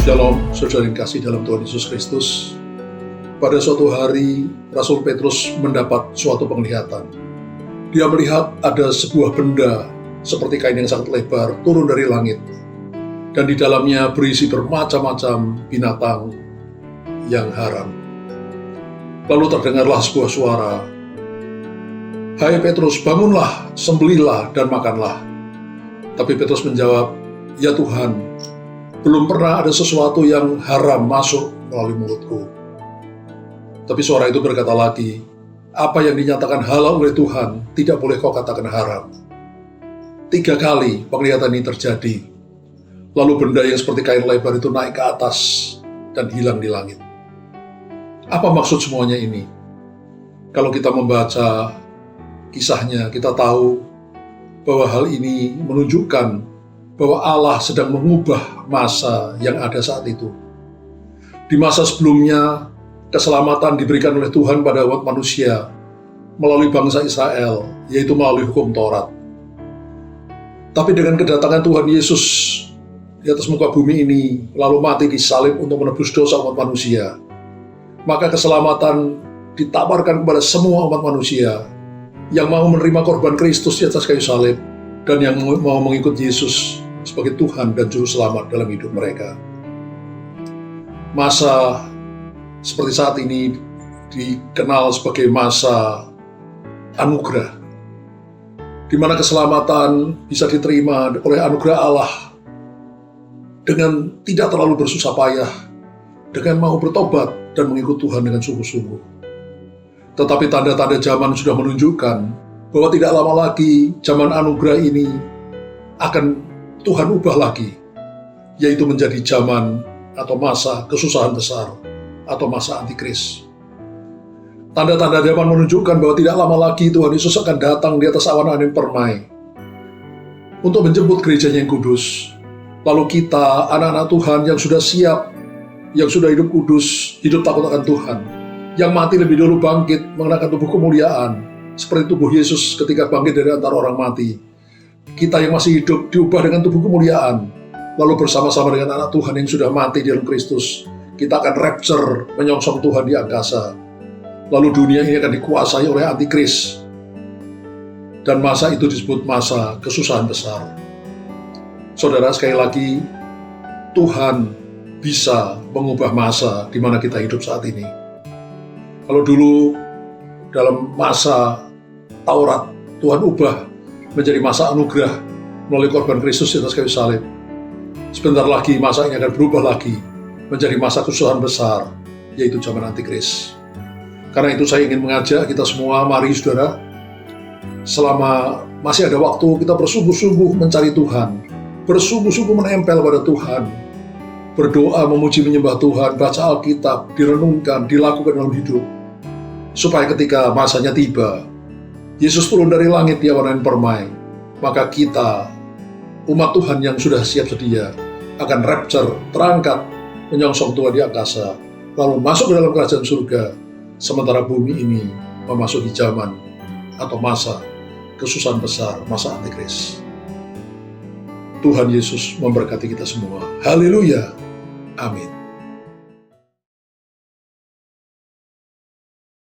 Shalom, saudara yang kasih dalam Tuhan Yesus Kristus. Pada suatu hari, Rasul Petrus mendapat suatu penglihatan. Dia melihat ada sebuah benda seperti kain yang sangat lebar turun dari langit, dan di dalamnya berisi bermacam-macam binatang yang haram. Lalu terdengarlah sebuah suara, "Hai Petrus, bangunlah, sembelihlah dan makanlah." Tapi Petrus menjawab, "Ya Tuhan, belum pernah ada sesuatu yang haram masuk melalui mulutku." Tapi suara itu berkata lagi, "Apa yang dinyatakan halal oleh Tuhan, tidak boleh kau katakan haram." 3 kali penglihatan ini terjadi. Lalu benda yang seperti kain lebar itu naik ke atas dan hilang di langit. Apa maksud semuanya ini? Kalau kita membaca kisahnya, kita tahu bahwa hal ini menunjukkan bahwa Allah sedang mengubah masa yang ada saat itu. Di masa sebelumnya, keselamatan diberikan oleh Tuhan pada umat manusia melalui bangsa Israel, yaitu melalui hukum Taurat. Tapi dengan kedatangan Tuhan Yesus di atas muka bumi ini, lalu mati di salib untuk menebus dosa umat manusia, maka keselamatan ditawarkan kepada semua umat manusia yang mau menerima korban Kristus di atas kayu salib dan yang mau mengikut Yesus sebagai Tuhan dan Juru Selamat dalam hidup mereka. Masa seperti saat ini dikenal sebagai masa anugerah, di mana keselamatan bisa diterima oleh anugerah Allah dengan tidak terlalu bersusah payah, dengan mau bertobat dan mengikut Tuhan dengan sungguh-sungguh. Tetapi tanda-tanda zaman sudah menunjukkan bahwa tidak lama lagi zaman anugerah ini akan Tuhan ubah lagi, yaitu menjadi zaman atau masa kesusahan besar atau masa antikris. Tanda-tanda zaman menunjukkan bahwa tidak lama lagi Tuhan Yesus akan datang di atas awan angin permai untuk menjemput gerejanya yang kudus. Lalu kita, anak-anak Tuhan yang sudah siap, yang sudah hidup kudus, hidup takut akan Tuhan, yang mati lebih dulu bangkit mengenakan tubuh kemuliaan seperti tubuh Yesus ketika bangkit dari antara orang mati. Kita yang masih hidup diubah dengan tubuh kemuliaan, lalu bersama-sama dengan anak Tuhan yang sudah mati di dalam Kristus, kita akan rapture menyongsong Tuhan di angkasa. Lalu dunia ini akan dikuasai oleh antikris, dan masa itu disebut masa kesusahan besar. Saudara, sekali lagi, Tuhan bisa mengubah masa di mana kita hidup saat ini. Kalau dulu dalam masa Taurat, Tuhan ubah menjadi masa anugerah melalui korban Kristus di atas kayu salib. Sebentar lagi masa ini akan berubah lagi menjadi masa kesusahan besar, yaitu zaman antikris. Karena itu saya ingin mengajak kita semua, mari saudara, selama masih ada waktu, kita bersungguh-sungguh mencari Tuhan, bersungguh-sungguh menempel pada Tuhan, berdoa, memuji, menyembah Tuhan, baca Alkitab, direnungkan, dilakukan dalam hidup, supaya ketika masanya tiba, Yesus turun dari langit di awan angin permai, maka kita, umat Tuhan yang sudah siap sedia, akan rapture, terangkat, menyongsong Tuhan di angkasa, lalu masuk ke dalam kerajaan surga, sementara bumi ini memasuki zaman atau masa kesusahan besar, masa antikris. Tuhan Yesus memberkati kita semua. Haleluya. Amin.